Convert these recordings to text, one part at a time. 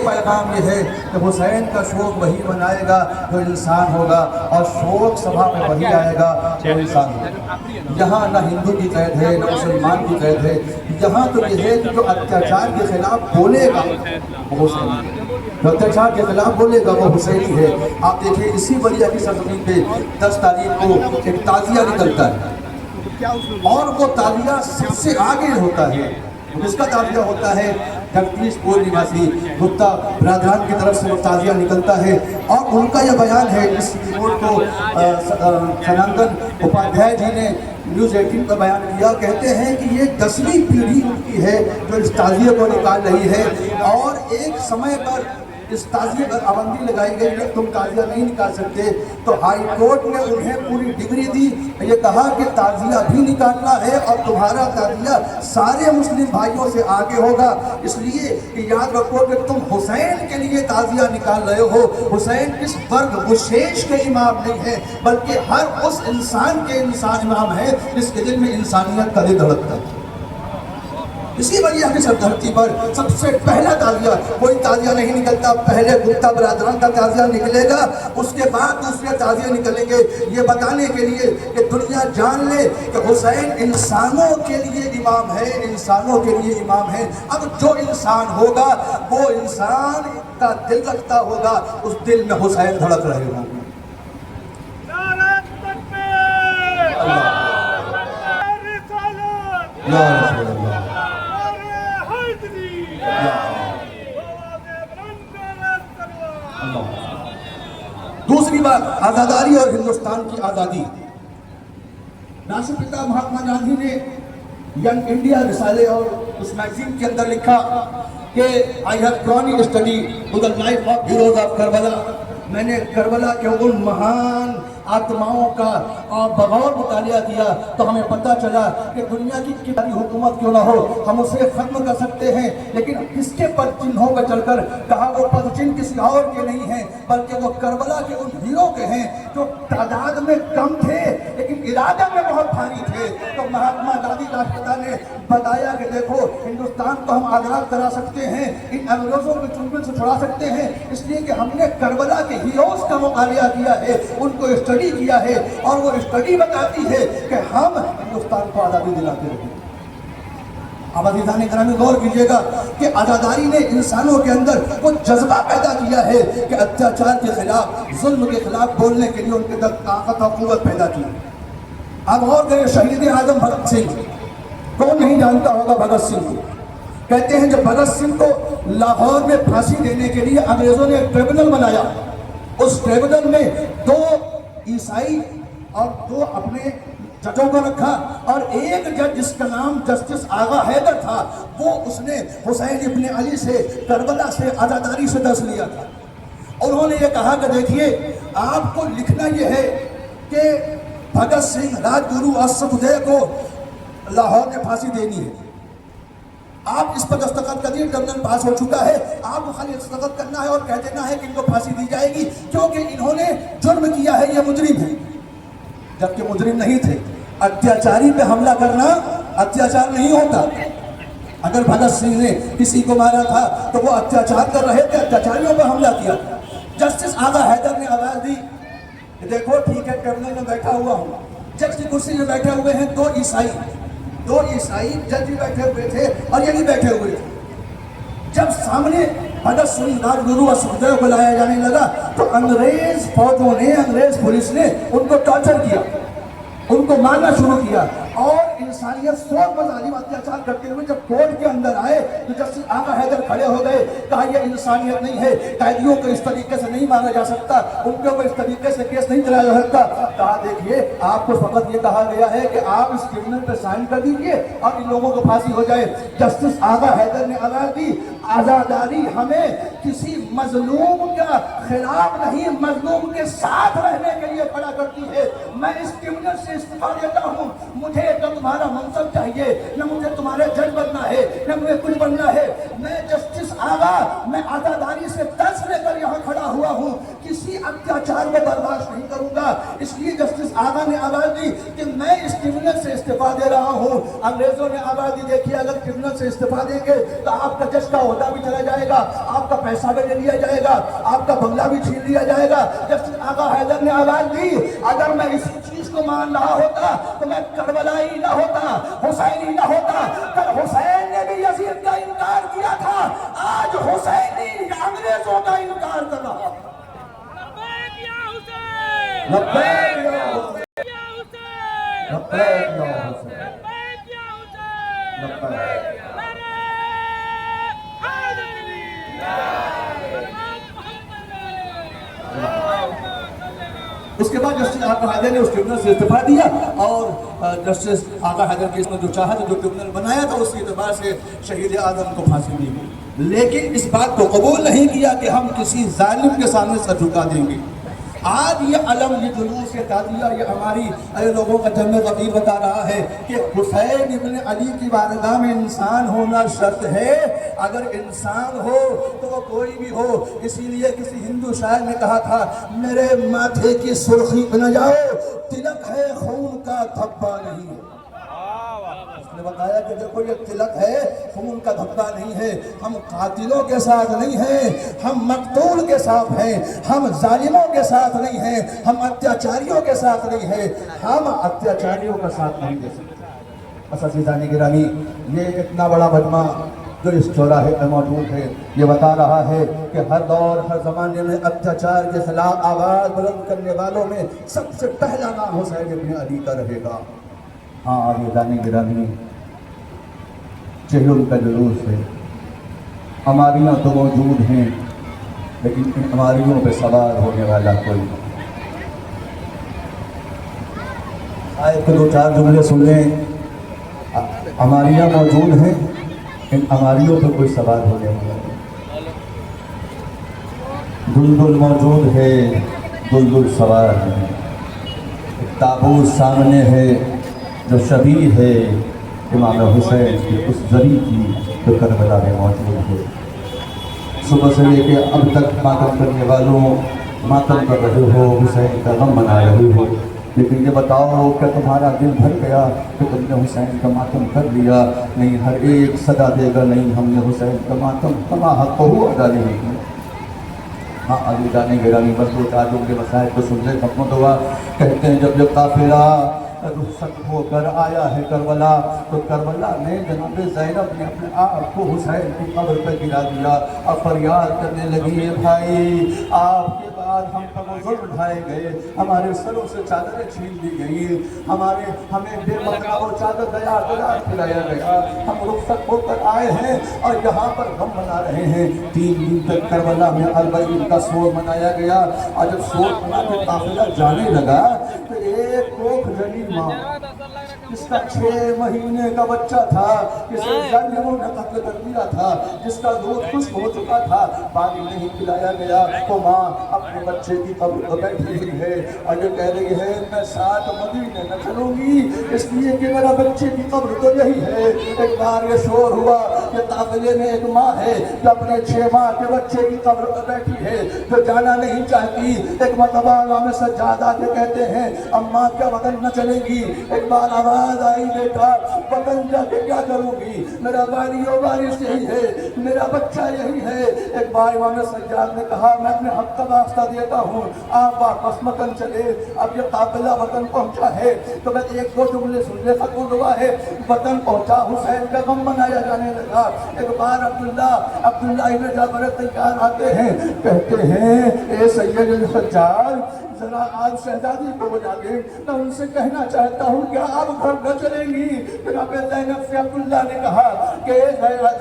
پیغام یہ ہے کہ حسین کا شوق وہی منائے گا جو انسان ہوگا، اور شوق سبھا میں وہی آئے گا جو انسان ہوگا۔ یہاں نہ ہندو کی قید ہے نہ مسلمان کی قید ہے، یہاں تو یہ ہے کہ جو اتیاچار کے خلاف بولے گا وہ حسین ہے، جو اتیاچار کے خلاف بولے گا وہ حسینی ہے۔ آپ دیکھیں اسی بلیا کی سرزمین پہ 10 تاریخ کو ایک تعزیہ نکلتا ہے، اور وہ تعزیہ سب سے آگے ہوتا ہے۔ اس کا تعزیہ ہوتا ہے جگدیش پور نواسی گپتا برادران کی طرف سے وہ تعزیہ نکلتا ہے، اور ان کا یہ بیان ہے، اس رپورٹ کو سنندن اپادھیائے جی نے نیوز 18 کا بیان کیا، کہتے ہیں کہ یہ 10ویں پیڑھی ان کی ہے جو اس تعزیے کو نکال رہی ہے، اور ایک سمے پر اس تعزیے پر پابندی لگائی گئی کہ تم تعزیہ نہیں نکال سکتے، تو ہائی کورٹ نے انہیں پوری ڈگری دی، یہ کہا کہ تعزیہ بھی نکالنا ہے اور تمہارا تعزیہ سارے مسلم بھائیوں سے آگے ہوگا، اس لیے کہ یاد رکھو کہ تم حسین کے لیے تعزیہ نکال رہے ہو۔ حسین کس ورگ وشیش کے امام نہیں ہے، بلکہ ہر اس انسان کے انسان امام ہے جس کے دل میں انسانیت کا دل دھڑکتا ہے۔ اسی وجہ کی سردھرتی پر سب سے پہلا تعزیہ، کوئی تعزیہ نہیں نکلتا، پہلے گپتا برادران کا تعزیہ نکلے گا، اس کے بعد دوسرے تعزیہ نکلیں گے، یہ بتانے کے لیے کہ دنیا جان لے کہ حسین انسانوں کے لیے امام ہے، انسانوں کے لیے امام ہے۔ اب جو انسان ہوگا وہ انسان کا دل رکھتا ہوگا، اس دل میں حسین دھڑک رہے ہوں گے۔ یا رسول اللہ۔ دوسری بات، آزاداری اور ہندوستان کی آزادی۔ راشٹرپتا مہاتما گاندھی نے ینگ انڈیا رسالے اور اس میگزین کے اندر لکھا کہ I have chronic study to the life of heroes of Karbala۔ میں نے کربلا کے ان مہان آتماؤں کا بغور مطالعہ کیا تو ہمیں پتہ چلا کہ دنیا کی کتنی حکومت کیوں نہ ہو ہم اسے ختم کر سکتے ہیں، لیکن کس کے پر چنہوں پہ چل کر کہا وہ پر چن کسی اور کے نہیں ہیں بلکہ وہ کربلا کے ان ہیرو کے ہیں جو تعداد میں کم تھے لیکن ارادہ میں بہت بھاری تھے۔ تو مہاتما گاندھی راشٹرپتا نے بتایا کہ دیکھو ہندوستان کو ہم آزاد کرا سکتے ہیں، ان انگریزوں کے چنگل سے چھڑا سکتے ہیں، اس لیے کہ ہم نے کربلا کے ہیروز کا مطالعہ کیا ہے، ان کو اسٹڈی کیا ہے، اور وہ اسٹڈی بتاتی ہے کہ ہم ہندوستان کو آزادی دلاتے رہے۔ اب عزیزان گرامی غور کیجئے گا کہ آزاداری نے انسانوں کے اندر وہ جذبہ پیدا کیا ہے کہ اتیاچار کے خلاف، ظلم کے خلاف بولنے کے لیے ان کے اندر طاقت اور قوت پیدا کی۔ اب غور کریں، شہید اعظم بھگت سنگھ، کون نہیں جانتا ہوگا بھگت سنگھ کو؟ کہتے ہیں جب بھگت سنگھ کو لاہور میں پھانسی دینے کے لیے انگریزوں نے ایک ٹریبونل بنایا، اس ٹریبونل میں 2 عیسائی اور 2 اپنے ججوں کو رکھا، اور ایک جج جس کا نام جسٹس آغا حیدر تھا وہ اس نے حسین ابن علی سے کربلا سے آزاداری سے درس لیا تھا۔ انہوں نے یہ کہا کہ دیکھیے آپ کو لکھنا یہ ہے کہ بھگت سنگھ راج گرو اور سکھدیو کو لاہور میں پھانسی دینی ہے، آپ اس پر دستخط کریے، ٹرمینل پاس ہو چکا ہے، آپ کو خالی دستخط کرنا ہے اور کہہ دینا ہے کہ ان کو پھانسی دی جائے گی کیونکہ انہوں نے جرم کیا ہے، یہ مجرم ہے، جبکہ مجرم نہیں تھے۔ اتیاچاری پہ حملہ کرنا اتیاچار نہیں ہوتا۔ اگر بھگت سنگھ نے کسی کو مارا تھا تو وہ اتیاچار کر رہے تھے، اتیاچاریوں پہ حملہ کیا۔ جسٹس آغا حیدر نے آواز دی کہ دیکھو ٹھیک ہے ٹربونل میں بیٹھا ہوا ہوں، جج کی کرسی میں بیٹھے ہوئے ہیں 2 عیسائی جج بھی بیٹھے ہوئے تھے اور یہ بھی بیٹھے ہوئے تھے۔ جب سامنے بھگت سنگھ راج گرو اور سکھدیو کو لایا جانے لگا تو انگریز فوجوں نے، انگریز پولیس نے ان کو ٹارچر کیا، ان کو مارنا شروع کیا، اور انسانیت سوچ مظالم اتیاچار کرتے ہوئے جب کورٹ کے اندر آئے تو جسٹس آغا حیدر کھڑے ہو گئے، کہا یہ انسانیت نہیں ہے، قیدیوں کو اس طریقے سے نہیں مارا جا سکتا، ان کے اوپر اس طریقے سے کیس نہیں چلایا جا سکتا۔ کہا دیکھیے آپ کو فقط یہ کہا گیا ہے کہ آپ اس کرمنل پہ سائن کر دیجئے اور ان لوگوں کو پھانسی ہو جائے۔ جسٹس آغا حیدر نے آواز دی آزاداری ہمیں کسی مظلوم کا خلاف نہیں، مظلوم کے ساتھ رہنے کے لیے کھڑا کرتی ہے۔ میں اس کرمنل سے استعفا دیتا ہوں، مجھے نہ تمہارا منصب چاہیے، نہ مجھے تمہارے جج بننا ہے، نہ مجھے کچھ بننا ہے، میں جسٹس آغا، میں آزاداری سے درس لے کر یہاں کھڑا ہوا ہوں، کسی اتیاچار کو برداشت نہیں کروں گا۔ اس لیے جسٹس آغا نے آواز دی کہ میں اس کرمنل سے استعفا دے رہا ہوں۔ انگریزوں نے آواز دی دیکھیے اگر کرمنل سے استعفا دیں گے تو آپ کا جج کا ہوتا بھی چلا جائے گا، آپ کا پیسہ بھی لے لیا جائے گا، آپ کا بنگلہ بھی چھین لیا جائے گا۔ جب آقا حیدر نے آواز دی، اگر میں اسی چیز کو مان رہا ہوتا تو میں کربلائی نہ ہوتا، حسینی نہ ہوتا۔ کل حسین نے بھی یزید کا انکار کیا تھا، آج حسینی انگریزوں کا انکار کر رہا ہے۔ لبیک یا حسین، لبیک یا حسین، لبیک۔ اس کے بعد جسٹس آقا حیدر نے اس ٹریبونل سے استعفیٰ دیا اور جسٹس آقا حیدر کے اس نے جو چاہا تھا، جو ٹریبونل بنایا تھا، اس کے اعتبار سے شہید اعظم کو پھانسی دی گئی، لیکن اس بات کو قبول نہیں کیا کہ ہم کسی ظالم کے سامنے سر جھکا دیں گے۔ آج یہ علم، یہ جلوس، یہ تعزیہ، یہ ہماری لوگوں کا جمع غفیر بتا رہا ہے کہ حسین ابن علی کی بارگاہ میں انسان ہونا شرط ہے۔ اگر انسان ہو تو وہ کوئی بھی ہو۔ اسی لیے کسی ہندو شاعر نے کہا تھا، میرے ماتھے کی سرخی پہ نہ جاؤ، تلک ہے خون کا دھبا نہیں ہے۔ اس نے بتایا کہ دیکھو یہ تلک ہے، خون کا دھبا نہیں ہے۔ ہم قاتلوں کے ساتھ نہیں ہیں، ہم مقتول کے ساتھ ہیں، ہم ظالموں کے ساتھ نہیں ہیں، ہم اتیاچاریوں کے ساتھ نہیں ہیں، ہم اتیاچاریوں کا ساتھ نہیں دے سکتے۔ اساتذہ گرامی، یہ اتنا بڑا مجمع جو اس چوراہے میں موجود ہے، یہ بتا رہا ہے کہ ہر دور، ہر زمانے میں اتیاچار کے خلاف آواز بلند کرنے والوں میں سب سے پہلا نام حسین ابن علی کا رہے گا۔ ہاں عزیزان گرامی، چہلم کا جلوس ہے، ہماریاں تو موجود ہیں، لیکن ان ہماریوں پہ سوار ہونے والا کوئی نہیں۔ آیت کے دو چار جملے سن لیں، ہماریاں موجود ہیں، ان ہماریوں پہ کوئی سوار ہونے والا نہیں۔ دلدل موجود ہے، دلدل سوار ہے۔ ایک تابوت سامنے ہے جو شبیہ ہے امام حسین کی اس زری کی جو کربلا میں موجود ہے۔ صبح سے لے کے اب تک ماتم کرنے والوں ماتم کر رہے ہو، حسین کا غم منا رہے ہو، لیکن یہ بتاؤ کہ تمہارا دل بھر گیا کہ تم نے حسین کا ماتم کر لیا؟ نہیں، ہر ایک صدا دے گا، نہیں، ہم نے حسین کا ماتم کما حق ہو ادا نہیں کیا۔ ہاں عزیزان گرامی، بس دو چار لوگ کے مسائل کو سن لے، ختم دعا کہتے ہیں جب قافلہ رخصت ہو کر آیا ہے کربلا، تو کربلا نے جناب زینب نے اپنے آپ کو حسین کی قبر پہ گرا دیا اور فریاد کرنے لگی، بھائی آپ کے بعد ہم پر وہ ظلم اٹھائے گئے، ہمارے سروں سے چادریں چھین لی گئی، ہمیں بے مطلب وہ چادر دیا پھرایا گیا، ہم رخصت ہو کر آئے ہیں اور یہاں پر غم منا رہے ہیں۔ 3 دن تک کربلا میں اربعین کا سور منایا گیا، اور جب سور منا کے قافلہ جانے لگا تو ایک کوکھ جنی ماں جس کا 6 مہینے کا بچہ تھا، جسے ظالموں نے قتل کر دیا تھا، جس کا دودھ خشک ہو چکا تھا، پانی نہیں پلایا گیا، وہ ماں اپنے بچے کی قبر پر بیٹھی ہوئی ہے اور یہ کہہ رہی ہے میں 7 مدینے نہ چلوں گی، اس لیے کہ میرا بچے کی قبر تو یہی ہے۔ ایک بار یہ شور ہوا کہ قافلے میں ایک ماں ہے جو اپنے 6 ماہ کے بچے کی قبر پر بیٹھی ہے، جو جانا نہیں چاہتی۔ ایک مرتبہ امام سجاد آ کے کہتے ہیں اماں کیا وطن نہ چلے گی؟ ایک بار آواز آئی بیٹا وطن جا کے کیا کروں گی، میرا وارث یہی ہے، میرا بچہ یہی ہے۔ ایک بار امام سجاد نے کہا میں اپنے حق کا واسطہ دیتا ہوں، آپ واپس وطن چلے۔ اب یہ قافلہ وطن پہنچا ہے تو میں 1-2 جملے سن لے، ختم ہوا ہے۔ وطن پہنچا، حسین کا غم منایا جانے لگا۔ ایک بار عبداللہ ابن جعفر تیار آتے ہیں، کہتے ہیں اے سید الحجاج ذرا آج شہزادی کو بجا دے، میں ان سے کہنا چاہتا ہوں کیا آپ گھر نہ چلیں گی؟ جناب زینب سے عبداللہ نے کہا کہ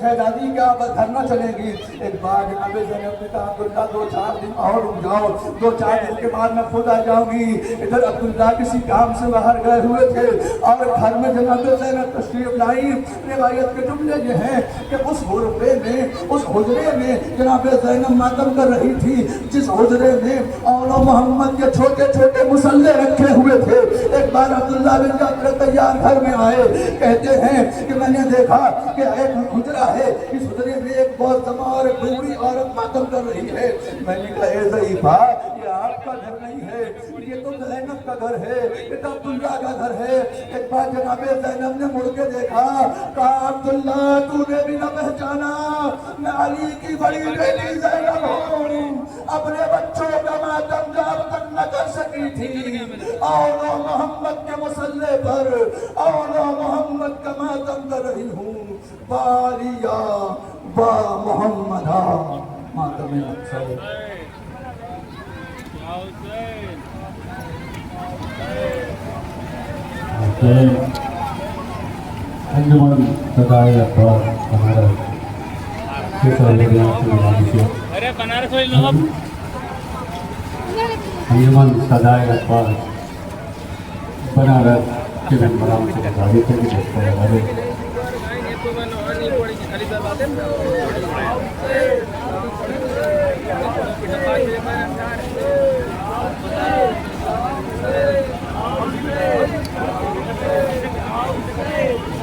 شہزادی کیا آپ گھر نہ چلیں گی؟ ایک بار جناب زینب نے کہا عبداللہ 2-4 دن اور رک جاؤ، 2-4 دن کے بعد میں خود آ جاؤں گی۔ ادھر عبداللہ کسی کام سے باہر گئے ہوئے تھے اور گھر میں جناب زینب تشریف لائی۔ روایت کے جملے یہ ہیں کہ اس غرفے میں، اس حجرے میں جناب زینب ماتم کر رہی تھی، جس حجرے میں اولو محمد کے چھوٹے چھوٹے مسلح رکھے ہوئے تھے۔ ایک بار عبداللہ بن جعفر تیار گھر میں آئے، کہتے ہیں کہ میں نے دیکھا کہ ایک حجرہ ہے، اس حجرے میں ایک بہت زماں اور ایک بوڑھی عورت ماتم کر رہی ہے۔ میں نے کہا اے ضعیفہ یہ آپ آپ کا گھر نہیں ہے، یہ تو زینب کا گھر ہے، یہ عبداللہ کا گھر ہے۔ ایک بار جناب زینب نے مڑ کے دیکھا، کہا عبداللہ تو نے بھی نہ پہچانا، میں علی کی بڑی بیٹی زینب ہوں، اپنے بچوں کا ماتم جب تک نہ کر سکی تھی، اولو محمد کے مسلح پر اولو محمد کا ماتم کر رہی ہوں، بالیا با محمدہ ماتم اکثر۔ انجمن صدائے اخبار بنارس کے سربراہ سے ملازم سے انجمن صدائے اخبار بنارس کے ممبران سے ملازم سے دیکھتے ہیں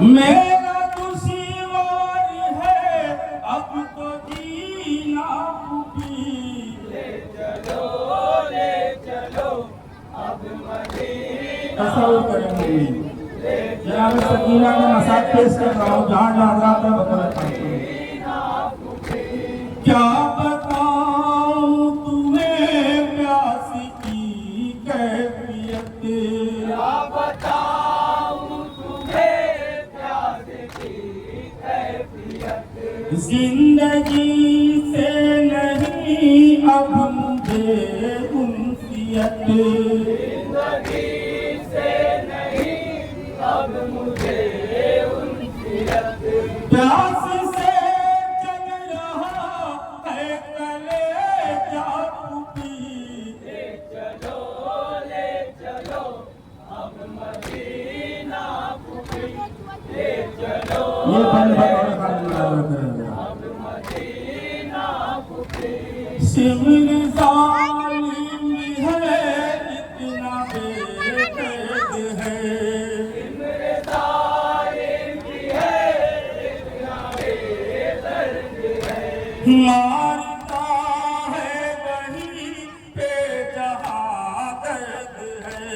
میرا دشوار ہے اب تو جینا بھی تصور کریں گے جناب سکینہ نے مساج پیش کر رہا ہوں جہاں حضرات میں بطور کیا بتاؤں تمہیں پیاس کی کیفیت کیا بتاؤں تمہیں پیاس کی کیفیت زندگی سے نہیں اب مجھے انسیت زندگی سے نہیں اب مجھے انسیت پیاس سے جگ رہا ہے کلیجہ ٹوٹی لے چلو اب مدینہ ٹوٹی لے چلو یہ بند اب مدینہ ٹوٹی شمر ظالم ہے اتنا بے قید ہے شمر ظالم ہے اتنا بے درد ہے مارتا ہے وہی پہ جہاں درد ہے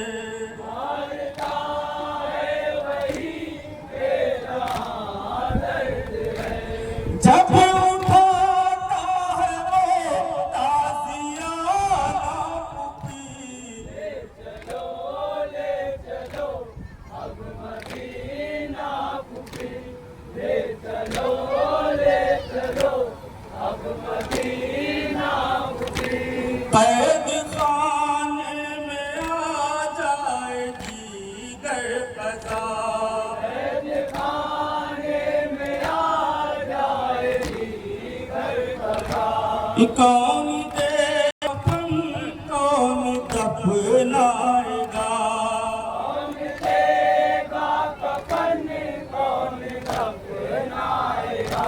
مارتا ہے وہی پہ جہاں درد ہے جب اٹھاتا ہے وہ تازیانہ پھوپھی لے چلو اب مدینہ پھوپھی لے چلو اب مدینہ پھوپھی قید خانے میں آ جائے گی گر قضا قید خانے میں آ جائے گی گر قضا کون دے کون دفنائے گا کون دے گا کفن کون دفنائے گا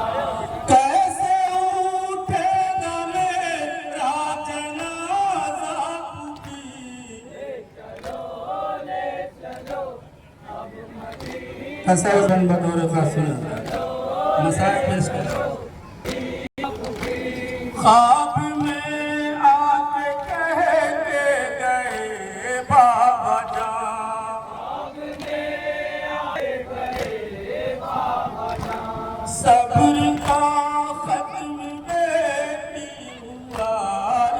کیسے اٹھے گا میرا جنازہ ٹوٹی لے چلو اب مدینہ حسین بن بطور خاصی مسائل پیش کرو خواب میں آ کے کہہ کے گئے بابا جان خواب میں آ کے گئے بابا جان صبر کا ختم بیٹی ہوا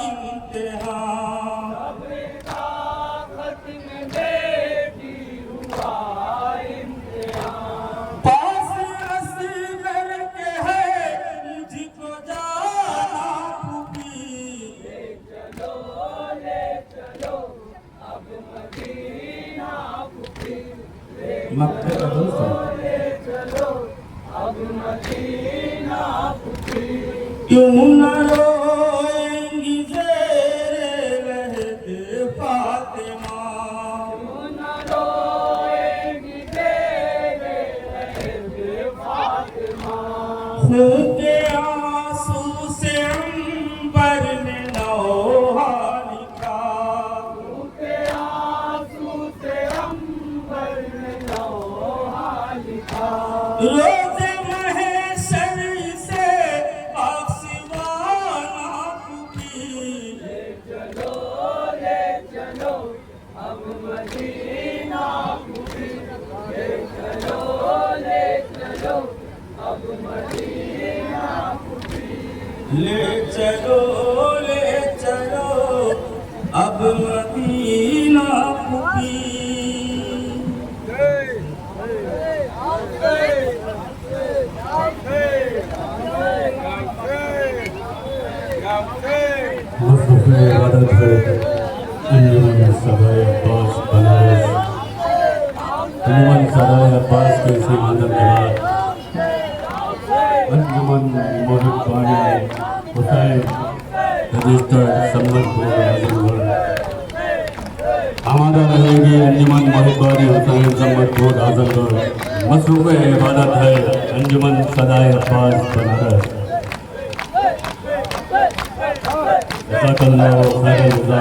امتحان صبر کا ختم بیٹی ہوا امتحان پاس اصغر کے ہے مجھ کو جانا پھوپھی لے چلو اب مدینہ پھوپھی مکہ کا دوست لے چلو اب مدینہ پھوپھی کیوں نہ روئیں گی زیر لحد فاطمہ کیوں نہ روئیں گی زیر لحد فاطمہ خون کے آنسو سے عنبر نے لوحہ لکھا خون کے آنسو سے عنبر نے لوحہ لکھا روز محشر سے آسمانہ ٹوٹی لے چلو اب مدینہ ٹوٹی لے چلو اب مدینہ ٹوٹی لے چلو اب مدینہ ٹوٹی مصروف عبادت ہے انجمن سدائے عباس بنارس انجمن سدائے عباس کے اسی مندر کے بعد انجمن محب بانی حسین رجسٹر سمت بورڈ اعظم گڑھ آمادہ رہے گی انجمن محب بانی حسین سمت بورڈ اعظم گڑھ مصروف عبادت ہے انجمن سدائے عباس بنارس جزاک اللہ خیر الجزا